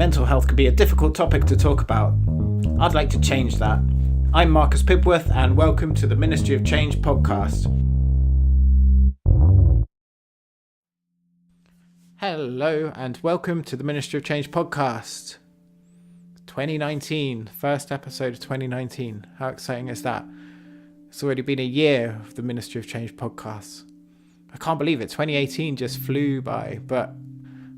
mental health can be a difficult topic to talk about. I'd like to change that. I'm Marcus Pibworth, and welcome to the Ministry of Change podcast. Hello, and welcome to the Ministry of Change podcast. 2019, first episode of 2019. How exciting is that? It's already been a year of the Ministry of Change podcast. I can't believe it. 2018 just flew by, but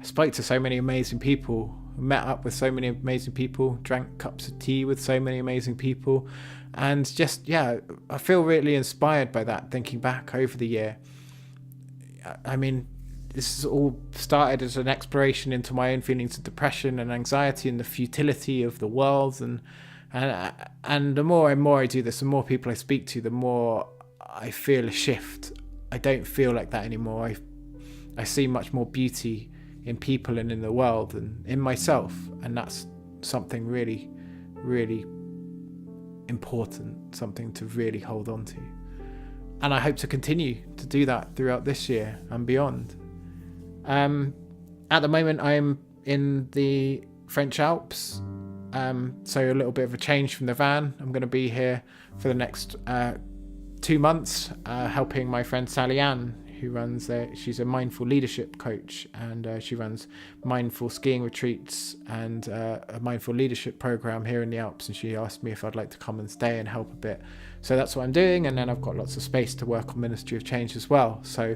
I spoke to so many amazing people, met up with so many amazing people, drank cups of tea with so many amazing people, and just, I feel really inspired by that, thinking back over the year. I mean, this has all started as an exploration into my own feelings of depression and anxiety and the futility of the world, and the more and more I do this, the more people I speak to, the more I feel a shift. I don't feel like that anymore. I see much more beauty in people and in the world and in myself, and that's something really, really important, something to really hold on to. And I hope to continue to do that throughout this year and beyond. At the moment, I'm in the French Alps, so a little bit of a change from the van. I'm going to be here for the next 2 months, helping my friend Sally Ann, who runs she's a mindful leadership coach, and she runs mindful skiing retreats and a mindful leadership program here in the Alps, and she asked me if I'd like to come and stay and help a bit. So that's what I'm doing, and then I've got lots of space to work on Ministry of Change as well. So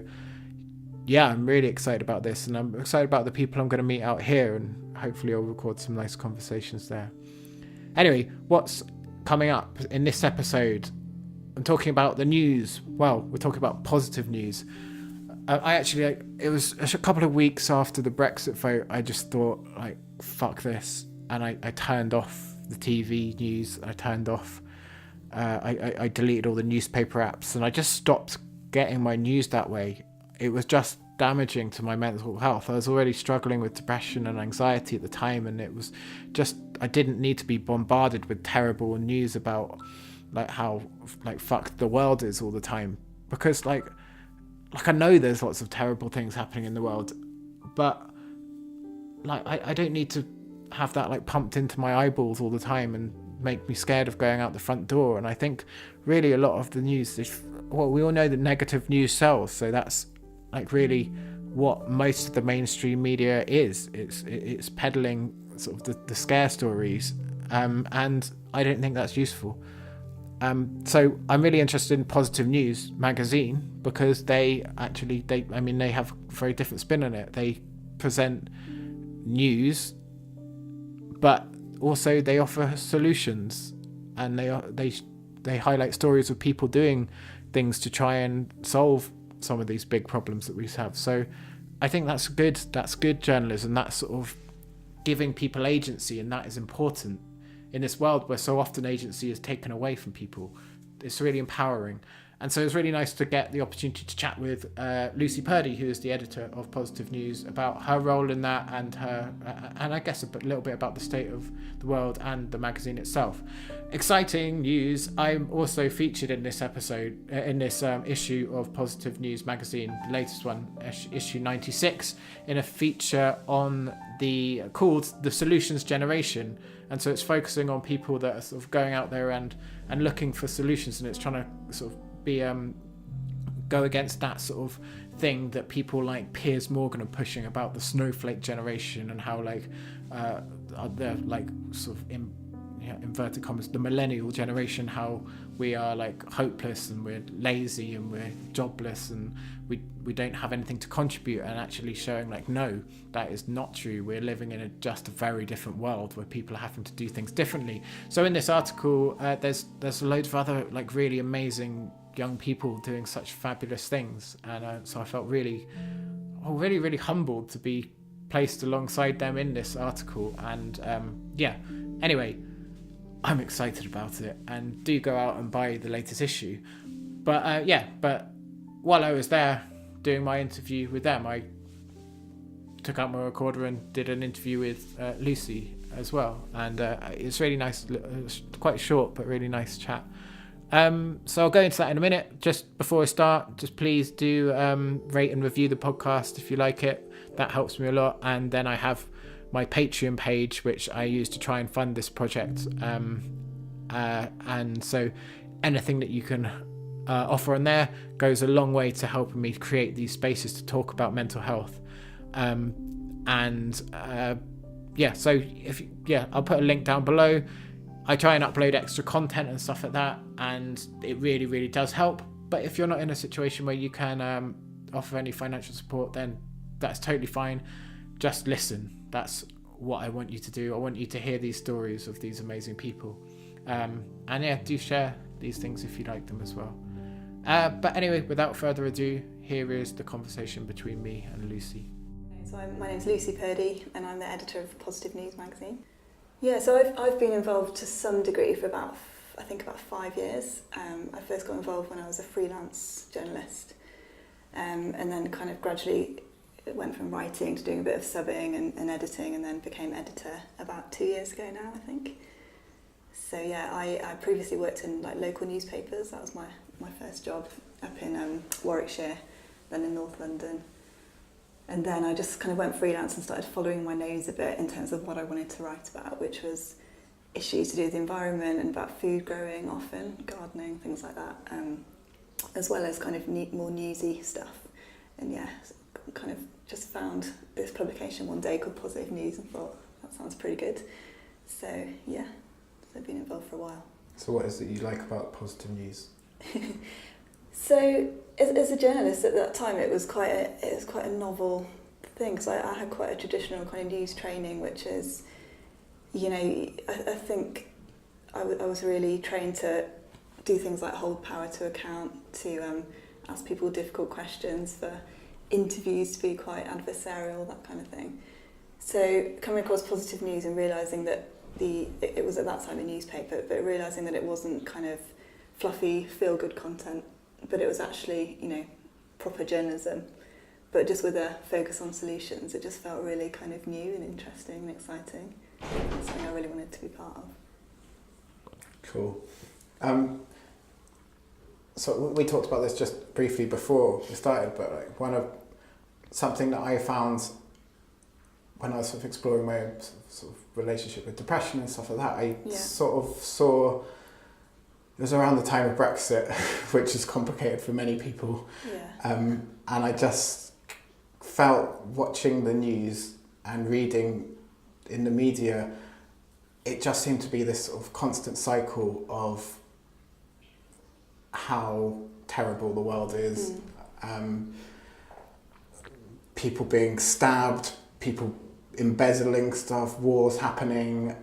yeah, I'm really excited about this, and I'm excited about the people I'm going to meet out here, and hopefully I'll record some nice conversations there. Anyway, what's coming up in this episode? I'm talking about the news. Well, we're talking about positive news. It was a couple of weeks after the Brexit vote, I just thought, fuck this. And I turned off the TV news. I turned off, I deleted all the newspaper apps, and I just stopped getting my news that way. It was just damaging to my mental health. I was already struggling with depression and anxiety at the time, and it was just, I didn't need to be bombarded with terrible news about how fucked the world is all the time, because I know there's lots of terrible things happening in the world, but I don't need to have that pumped into my eyeballs all the time and make me scared of going out the front door. And I think really a lot of the news we all know that negative news sells, so that's really what most of the mainstream media is. It's peddling sort of the scare stories, and I don't think that's useful. So I'm really interested in Positive News magazine, because they have a very different spin on it. They present news, but also they offer solutions, and they highlight stories of people doing things to try and solve some of these big problems that we have. So I think that's good journalism. That's sort of giving people agency, and that is important. In this world where so often agency is taken away from people, it's really empowering. And so it's really nice to get the opportunity to chat with Lucy Purdy, who is the editor of Positive News, about her role in that, and I guess a little bit about the state of the world and the magazine itself. Exciting news! I'm also featured in this episode, in this issue of Positive News magazine, the latest one, issue 96, in a feature called The Solutions Generation. And so it's focusing on people that are sort of going out there and looking for solutions, and it's trying to sort of be go against that sort of thing that people like Piers Morgan are pushing about the snowflake generation, and how they're sort of inverted commas, the millennial generation, how we are hopeless and we're lazy and we're jobless and we don't have anything to contribute, and actually showing no, that is not true. We're living in just a very different world where people are having to do things differently. So in this article, there's loads of other really amazing young people doing such fabulous things, and so I felt really humbled to be placed alongside them in this article. And anyway, I'm excited about it, and do go out and buy the latest issue. But while I was there doing my interview with them, I took out my recorder and did an interview with Lucy as well, and it's really nice. It's quite short, but really nice chat. So I'll go into that in a minute. Just before I start, just please do rate and review the podcast if you like it. That helps me a lot. And then I have my Patreon page, which I use to try and fund this project. And so anything that you can offer on there goes a long way to helping me create these spaces to talk about mental health. So I'll put a link down below. I try and upload extra content and stuff like that, and it really, really does help. But if you're not in a situation where you can offer any financial support, then that's totally fine. Just listen. That's what I want you to do. I want you to hear these stories of these amazing people. Do share these things if you like them as well. But anyway, without further ado, here is the conversation between me and Lucy. So my name's Lucy Purdy, and I'm the editor of Positive News magazine. Yeah, so I've been involved to some degree for about 5 years. I first got involved when I was a freelance journalist, and then kind of gradually went from writing to doing a bit of subbing and editing, and then became editor about 2 years ago now, I think. So yeah, I previously worked in like local newspapers. That was my first job up in Warwickshire, then in North London. And then I just kind of went freelance and started following my nose a bit in terms of what I wanted to write about, which was issues to do with the environment and about food growing often, gardening, things like that, as well as kind of more newsy stuff. And yeah, kind of just found this publication one day called Positive News and thought, that sounds pretty good. So yeah, so I've been involved for a while. So what is it you like about Positive News? So as a journalist at that time, it was quite a novel thing, because I had quite a traditional kind of news training, which is, you know, I think I was really trained to do things like hold power to account, to ask people difficult questions, for interviews to be quite adversarial, that kind of thing. So coming across Positive News and realising that it was at that time a newspaper, but realising that it wasn't kind of fluffy, feel-good content, but it was actually, you know, proper journalism, but just with a focus on solutions. It just felt really kind of new and interesting and exciting. That's something I really wanted to be part of. Cool. So we talked about this just briefly before we started, but like something that I found when I was sort of exploring my own sort of relationship with depression and stuff like that, I sort of saw. It was around the time of Brexit, which is complicated for many people. Yeah. And I just felt, watching the news and reading in the media, it just seemed to be this sort of constant cycle of how terrible the world is. People being stabbed, people embezzling stuff, wars happening,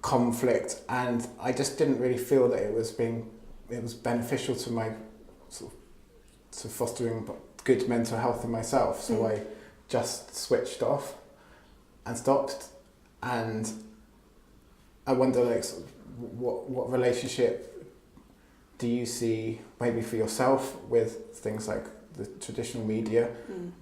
conflict, and I just didn't really feel that it was beneficial to my sort of to fostering good mental health in myself. So I just switched off and stopped, and I wonder, like, sort of what relationship do you see maybe for yourself with things like the traditional media,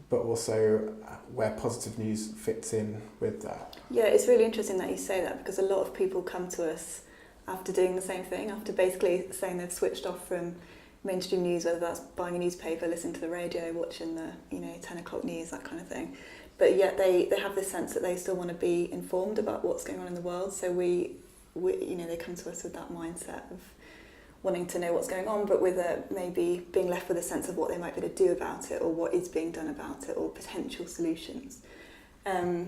but also where Positive News fits in with that? Yeah, it's really interesting that you say that, because a lot of people come to us after doing the same thing, after basically saying they've switched off from mainstream news, whether that's buying a newspaper, listening to the radio, watching the 10 o'clock news, that kind of thing. But yet they have this sense that they still want to be informed about what's going on in the world. So we they come to us with that mindset of wanting to know what's going on, but with maybe being left with a sense of what they might be able to do about it, or what is being done about it, or potential solutions. As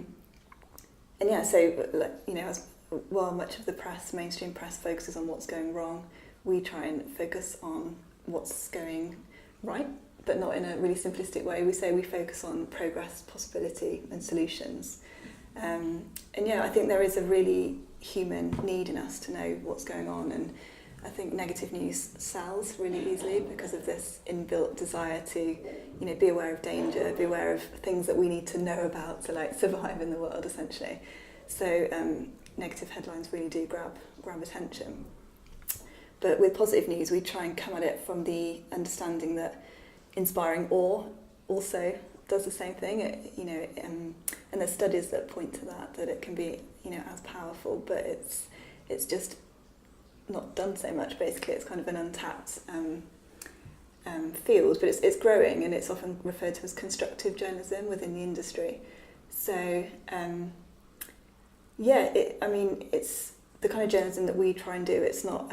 well, much of the press, mainstream press, focuses on what's going wrong. We try and focus on what's going right, but not in a really simplistic way. We say we focus on progress, possibility, and solutions. I think there is a really human need in us to know what's going on, and I think negative news sells really easily because of this inbuilt desire to, be aware of danger, be aware of things that we need to know about to survive in the world, essentially. So negative headlines really do grab attention. But with positive news, we try and come at it from the understanding that inspiring awe also does the same thing. And there's studies that point to that it can be, as powerful, but it's just not done so much. Basically, it's kind of an untapped field, but it's growing, and it's often referred to as constructive journalism within the industry. So, it's the kind of journalism that we try and do. It's not,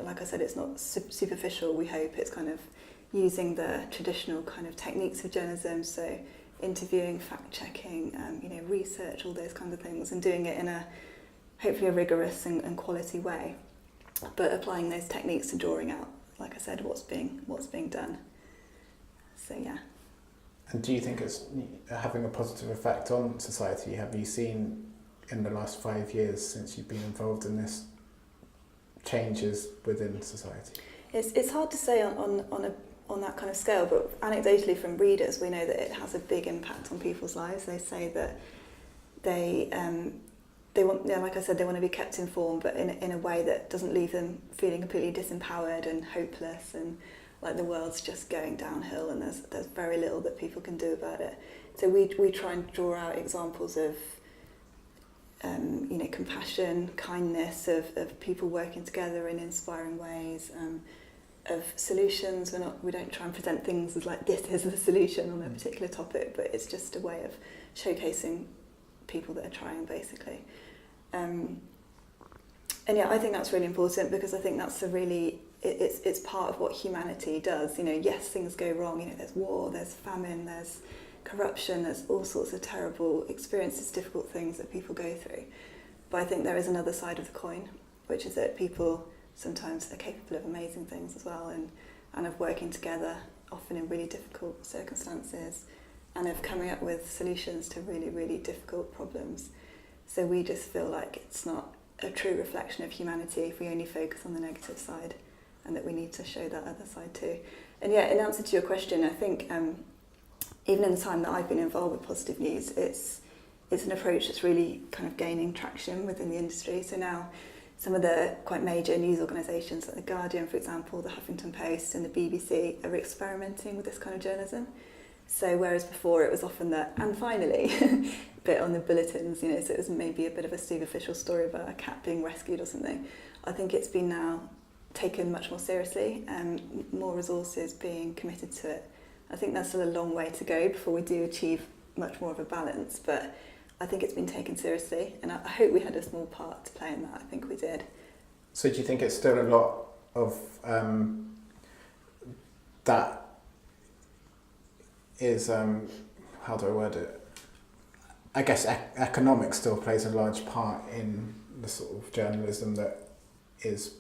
like I said, it's not superficial, we hope. It's kind of using the traditional kind of techniques of journalism, so interviewing, fact-checking, research, all those kinds of things, and doing it in a hopefully a rigorous and quality way, but applying those techniques to drawing out, like I said, what's being done. So yeah. And do you think it's having a positive effect on society? Have you seen in the last 5 years since you've been involved in this changes within society? It's hard to say on that kind of scale, but anecdotally from readers, we know that it has a big impact on people's lives. They say that they want, like I said, they want to be kept informed, but in a way that doesn't leave them feeling completely disempowered and hopeless and like the world's just going downhill and there's very little that people can do about it. So we try and draw out examples of compassion, kindness, of people working together in inspiring ways, of solutions. We don't try and present things as like this is the solution on a particular topic, but it's just a way of showcasing people that are trying, basically. And yeah, I think that's really important, because I think that's it's part of what humanity does. Yes, things go wrong. There's war, there's famine, there's corruption, there's all sorts of terrible experiences, difficult things that people go through. But I think there is another side of the coin, which is that people sometimes are capable of amazing things as well, and of working together, often in really difficult circumstances, and of coming up with solutions to really, really difficult problems. So we just feel like it's not a true reflection of humanity if we only focus on the negative side, and that we need to show that other side too. And yeah, in answer to your question, I think even in the time that I've been involved with positive news, it's an approach that's really kind of gaining traction within the industry. So now some of the quite major news organisations like The Guardian, for example, The Huffington Post and the BBC are experimenting with this kind of journalism. So whereas before it was often that, and finally, bit on the bulletins, so it was maybe a bit of a superficial story about a cat being rescued or something, I think it's been now taken much more seriously and more resources being committed to it. I think that's still a long way to go before we do achieve much more of a balance, but I think it's been taken seriously, and I hope we had a small part to play in that. I think we did. So do you think it's still a lot of that is, how do I word it? I guess economics still plays a large part in the sort of journalism that is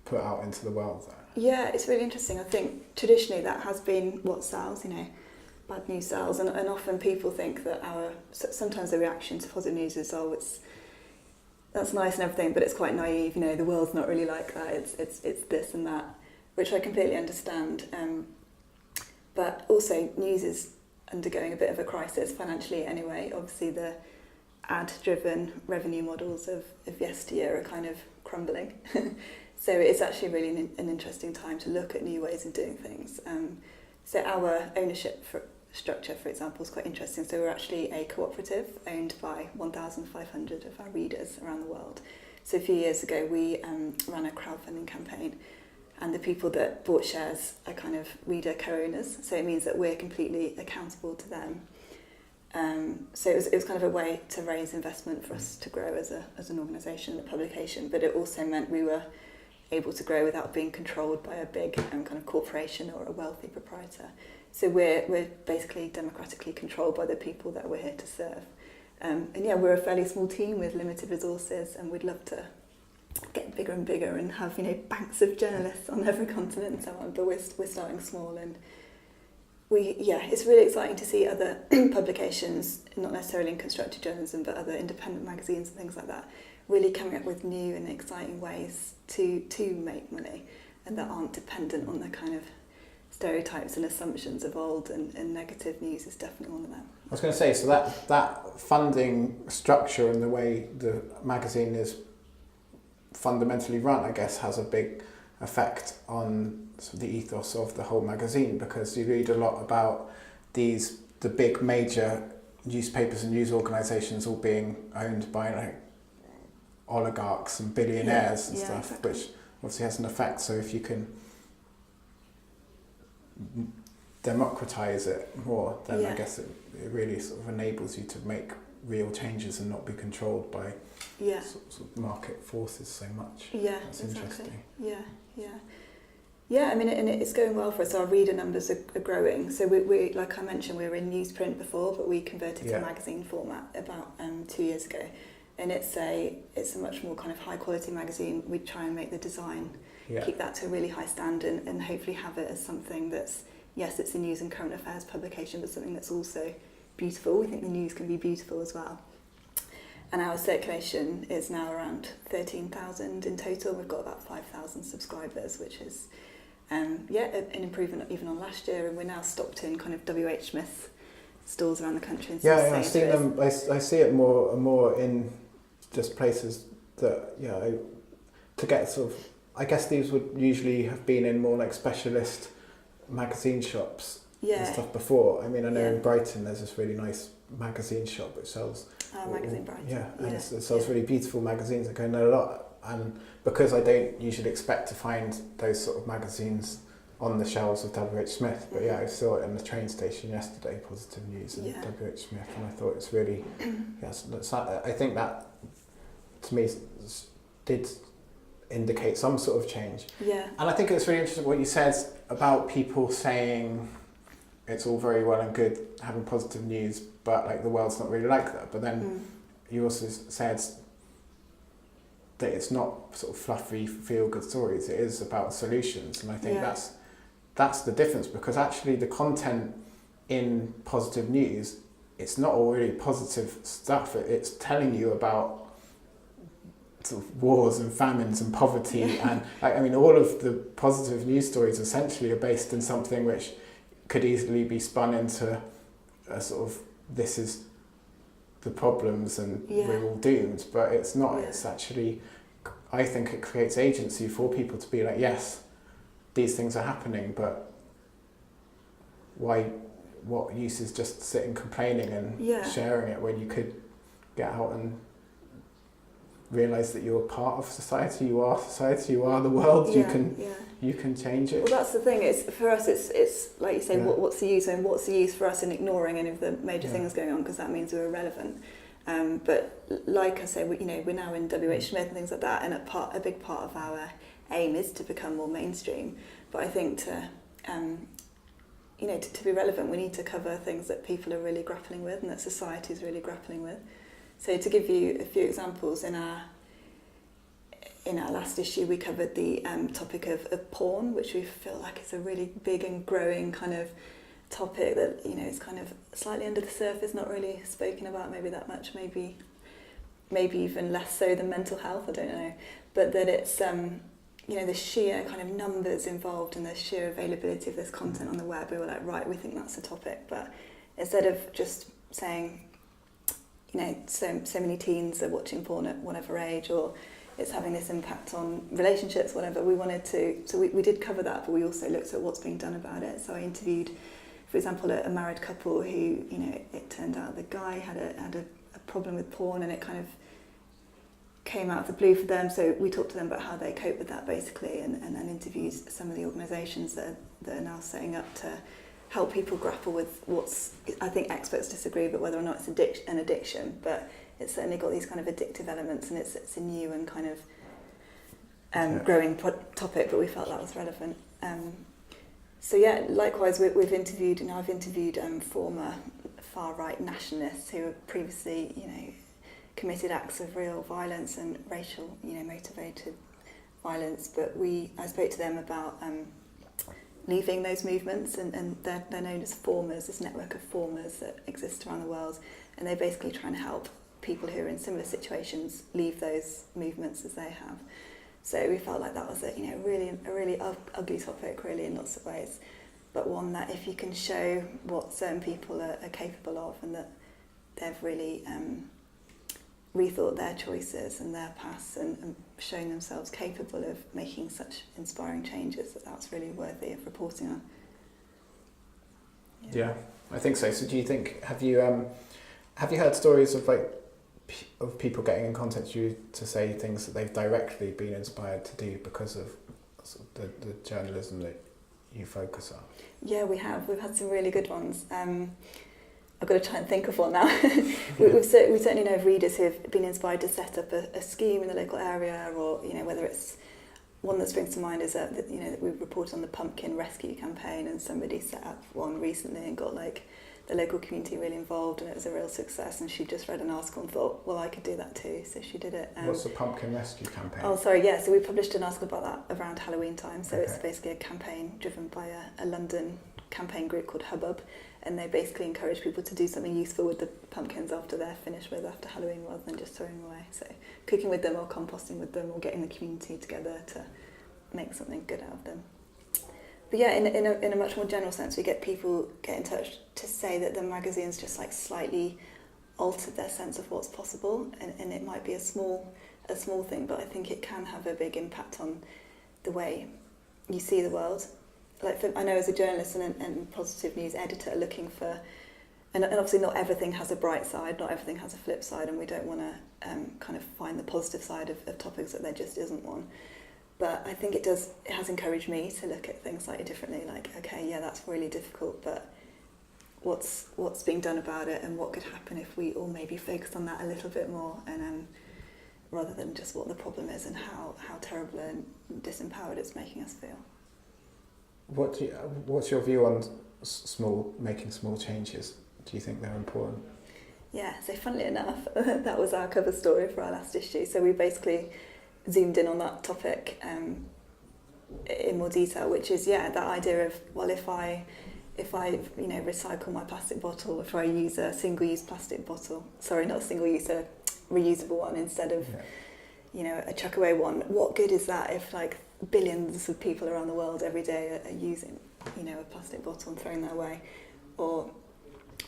put out into the world there. Yeah, it's really interesting. I think traditionally that has been what sells, bad news sells, and often people think that sometimes the reaction to positive news is, that's nice and everything, but it's quite naive, the world's not really like that, it's this and that, which I completely understand. But also news is undergoing a bit of a crisis financially anyway. Obviously the ad-driven revenue models of yesteryear are kind of crumbling. So it's actually really an interesting time to look at new ways of doing things. So our ownership structure, for example, is quite interesting. So we're actually a cooperative owned by 1,500 of our readers around the world. So a few years ago we ran a crowdfunding campaign, and the people that bought shares are kind of reader co-owners. So it means that we're completely accountable to them. So it was kind of a way to raise investment for us to grow as an organisation and a publication, but it also meant we were able to grow without being controlled by a big kind of corporation or a wealthy proprietor. So we're basically democratically controlled by the people that we're here to serve. And yeah, we're a fairly small team with limited resources, and we'd love to get bigger and bigger and have banks of journalists on every continent and so on. But we're starting small, and it's really exciting to see other publications, not necessarily in constructive journalism, but other independent magazines and things like that, really coming up with new and exciting ways to make money, and that aren't dependent on the kind of stereotypes and assumptions of old, and negative news is definitely one of them. I was going to say, so that funding structure and the way the magazine is fundamentally run, I guess, has a big effect on sort of the ethos of the whole magazine, because you read a lot about the big major newspapers and news organisations all being owned by oligarchs and billionaires and stuff, exactly. Which obviously has an effect. So if you can democratize it more, then Yeah. I guess it really sort of enables you to make real changes and not be controlled by Yeah. sort of market forces so much. Yeah, That's exactly. interesting. Yeah, I mean, and it's going well for us. Our reader numbers are growing. So we like I mentioned, we were in newsprint before, but we converted to magazine format about 2 years ago. And it's a much more kind of high quality magazine. We try and make the design, keep that to a really high standard, and hopefully have it as something that's, yes, it's a news and current affairs publication, but something that's also beautiful. We think the news can be beautiful as well. And our circulation is now around 13,000 in total. We've got about 5,000 subscribers, which is an improvement even on last year. And we're now stocked in kind of WH Smith stores around the country. And I've seen them. I see it more and more in just places that, to get sort of, I guess these would usually have been in more like specialist magazine shops and stuff before. I mean, I know in Brighton there's this really nice magazine shop which sells Magazine Brighton. And it sells really beautiful magazines. I go in there a lot, and because I don't usually expect to find those sort of magazines on the shelves of WH Smith, but I saw it in the train station yesterday, Positive News and WH Smith, and I thought it's really I think that to me did indicate some sort of change. And I think it's really interesting what you said about people saying it's all very well and good having positive news, but like the world's not really like that. But then you also said that it's not sort of fluffy feel-good stories. It is about solutions, and I think that's the difference, because actually the content in positive news, it's not all really positive stuff. It's telling you about sort of wars and famines and poverty, and I mean all of the positive news stories essentially are based in something which could easily be spun into a sort of, this is the problems and we're all doomed, but it's not. It's actually, I think it creates agency for people to be like, yes, these things are happening, but what use is just sitting complaining and sharing it when you could get out and realise that you're part of society, you are society, you are the world, you can change it. Well, that's the thing, it's for us, it's like you say, what's the use, and what's the use for us in ignoring any of the major things going on, because that means we're irrelevant. But like I say, we're now in WH Smith and things like that, and a big part of our aim is to become more mainstream. But I think to be relevant, we need to cover things that people are really grappling with and that society is really grappling with. So to give you a few examples, in our last issue we covered the topic of porn, which we feel like is a really big and growing kind of topic that is kind of slightly under the surface, not really spoken about maybe that much, maybe even less so than mental health, I don't know, but that it's the sheer kind of numbers involved and the sheer availability of this content on the web. We were like, right, we think that's a topic, but instead of just saying so many teens are watching porn at whatever age, or it's having this impact on relationships, whatever, we wanted to, so we did cover that, but we also looked at what's being done about it. So I interviewed, for example, a married couple who, it turned out the guy had a problem with porn, and it kind of came out of the blue for them, so we talked to them about how they cope with that basically, and then interviewed some of the organisations that are now setting up to help people grapple with what's, I think experts disagree, but whether or not it's an addiction, but it's certainly got these kind of addictive elements, and it's a new and kind of growing topic, but we felt that was relevant. Likewise, I've interviewed former far-right nationalists who have previously, committed acts of real violence and racial, motivated violence, but I spoke to them about leaving those movements, and they're known as formers, this network of formers that exist around the world, and they're basically trying to help people who are in similar situations leave those movements as they have. So we felt like that was a really ugly topic, really, in lots of ways, but one that if you can show what certain people are capable of, and that they've really rethought their choices and their paths and shown themselves capable of making such inspiring changes, that's really worthy of reporting on. Yeah, I think so. So do you think, have you heard stories of of people getting in contact with you to say things that they've directly been inspired to do because of the journalism that you focus on? Yeah, we have. We've had some really good ones. I've got to try and think of one now. we certainly know of readers who have been inspired to set up a scheme in the local area, or whether it's one that springs to mind is that we reported on the pumpkin rescue campaign, and somebody set up one recently and got the local community really involved, and it was a real success. And she just read an article and thought, well, I could do that too, so she did it. What's the pumpkin rescue campaign? Oh, sorry, yeah. So we published an article about that around Halloween time. So Okay. It's basically a campaign driven by a London campaign group called Hubbub, and they basically encourage people to do something useful with the pumpkins after they're finished with after Halloween, rather than just throwing them away. So cooking with them or composting with them or getting the community together to make something good out of them. But yeah, in a much more general sense, we get people get in touch to say that the magazine's just slightly altered their sense of what's possible, and it might be a small thing, but I think it can have a big impact on the way you see the world. I know as a journalist and positive news editor, looking for, and obviously not everything has a bright side, not everything has a flip side, and we don't want to kind of find the positive side of topics that there just isn't one. But I think it has encouraged me to look at things slightly differently, okay, yeah, that's really difficult, but what's being done about it, and what could happen if we all maybe focused on that a little bit more, and rather than just what the problem is and how terrible and disempowered it's making us feel. What's your view on making small changes? Do you think they're important? Yeah, so funnily enough, that was our cover story for our last issue. So we basically zoomed in on that topic in more detail, which is that idea of, well, if I recycle my plastic bottle, if I use a single-use plastic bottle, sorry, not a single-use, a reusable one instead of a chuck away one, what good is that if billions of people around the world every day are using a plastic bottle and throwing that away? Or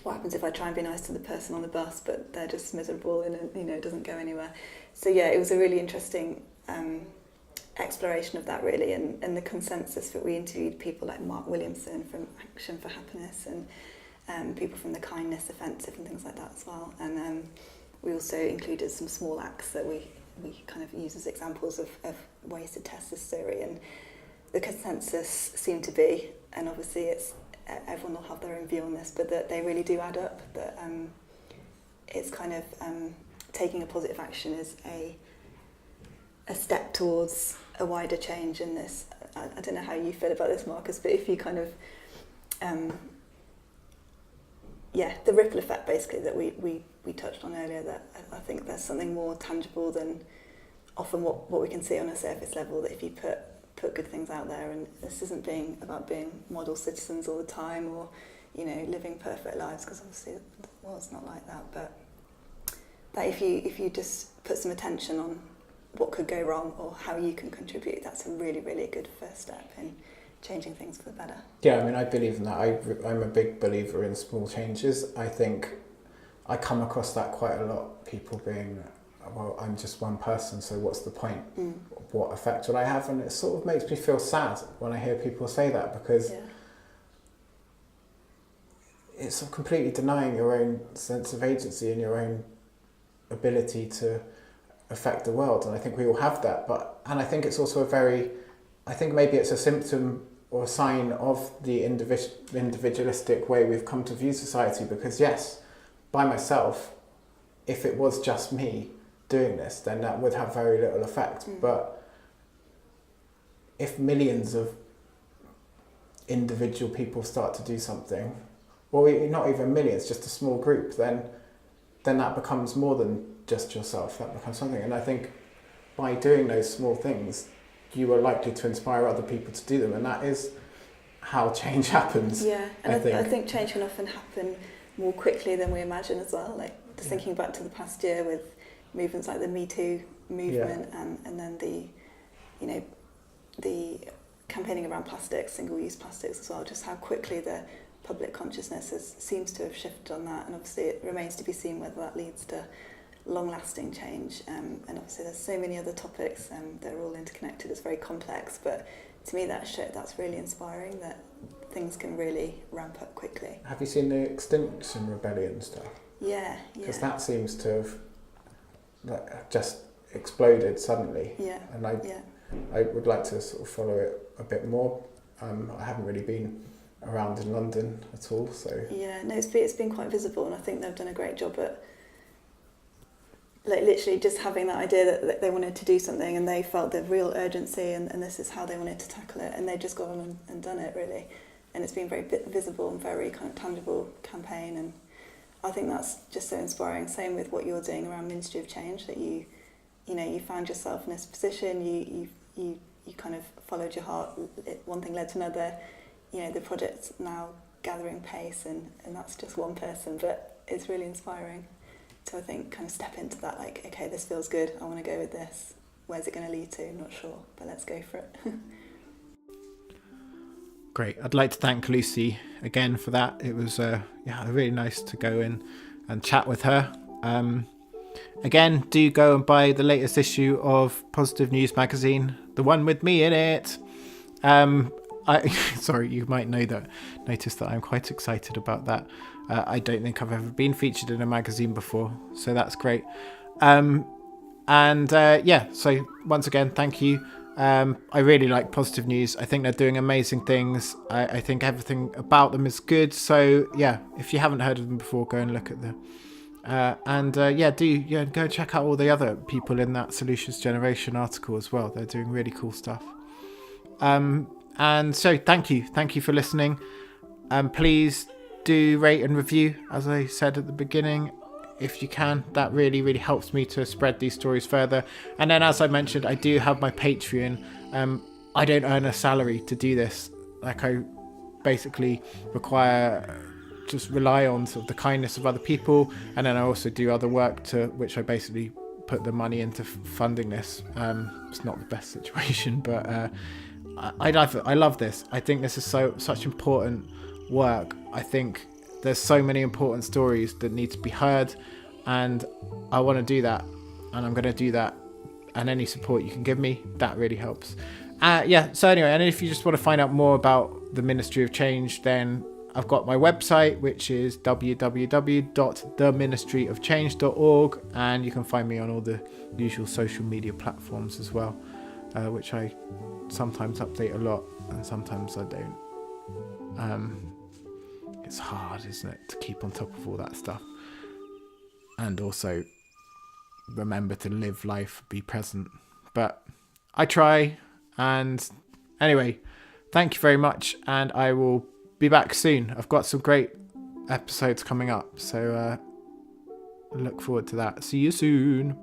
what happens if I try and be nice to the person on the bus but they're just miserable and it doesn't go anywhere? So yeah, it was a really interesting exploration of that, really, and the consensus that we interviewed people like Mark Williamson from Action for Happiness, and people from the Kindness Offensive and things like that as well. And we also included some small acts that we kind of use as examples of ways to test this theory, and the consensus seemed to be, and obviously everyone will have their own view on this, but that they really do add up, that it's kind of taking a positive action is a step towards a wider change in this. I don't know how you feel about this, Marcus, but if you kind of the ripple effect basically that we touched on earlier, that I think there's something more tangible than often what we can see on a surface level, that if you put good things out there, and this isn't about being model citizens all the time, or living perfect lives, because obviously the world's not like that, but that if you just put some attention on what could go wrong or how you can contribute, that's a really, really good first step in changing things for the better. Yeah, I mean, I believe in that. I'm a big believer in small changes. I think I come across that quite a lot, people being, well, I'm just one person, so what's the point? What effect will I have? And it sort of makes me feel sad when I hear people say that, because it's completely denying your own sense of agency and your own ability to affect the world. And I think we all have that, and I think it's also I think maybe it's a symptom or a sign of the individualistic way we've come to view society, because yes, by myself, if it was just me doing this, then that would have very little effect. But if millions of individual people start to do something, well, not even millions, just a small group, then that becomes more than just yourself. That becomes something. And I think by doing those small things, you are likely to inspire other people to do them, and that is how change happens. Yeah, and I think change can often happen more quickly than we imagine as well. Just thinking back to the past year with movements like the Me Too movement, and then the campaigning around plastics, single-use plastics as well, just how quickly the public consciousness seems to have shifted on that, and obviously it remains to be seen whether that leads to long-lasting change, and obviously there's so many other topics, they're all interconnected, it's very complex, but to me that's really inspiring, that things can really ramp up quickly. Have you seen the Extinction Rebellion stuff? Yeah. Because that seems to have just exploded suddenly, and I would like to sort of follow it a bit more, I haven't really been around in London at all, so yeah, no, it's been quite visible, and I think they've done a great job at like literally just having that idea that they wanted to do something, and they felt the real urgency, and this is how they wanted to tackle it, and they just got on and done it really, and it's been very visible and very kind of tangible campaign, and I think that's just so inspiring. Same with what you're doing around Ministry of Change, that you found yourself in this position, you kind of followed your heart, one thing led to another, the project's now gathering pace, and that's just one person, but it's really inspiring to, I think, kind of step into that, like, okay, this feels good, I want to go with this, where's it going to lead to, not sure, but let's go for it. Great. I'd like to thank Lucy again for that. It was really nice to go in and chat with her. Again, do go and buy the latest issue of Positive News magazine, the one with me in it. Sorry, you might notice that I'm quite excited about that. I don't think I've ever been featured in a magazine before, so that's great. So once again, thank you. I really like Positive News. I think they're doing amazing things. I think everything about them is good. So yeah, if you haven't heard of them before, go and look at them. Go check out all the other people in that Solutions Generation article as well. They're doing really cool stuff. And so thank you for listening. Please do rate and review, as I said at the beginning, if you can. That really, really helps me to spread these stories further. And then, as I mentioned, I do have my Patreon. I don't earn a salary to do this. Like, I basically just rely on sort of the kindness of other people, and then I also do other work which I basically put the money into funding this. It's not the best situation, but I love this. I think this is such important work. I think there's so many important stories that need to be heard, and I want to do that, and I'm going to do that, and any support you can give me, that really helps. So anyway, and if you just want to find out more about the Ministry of Change, then I've got my website, which is www.theministryofchange.org, and you can find me on all the usual social media platforms as well, which I sometimes update a lot and sometimes I don't. It's hard, isn't it, to keep on top of all that stuff, and also remember to live life, be present, but I try. And anyway, thank you very much, and I will be back soon. I've got some great episodes coming up, so look forward to that. See you soon.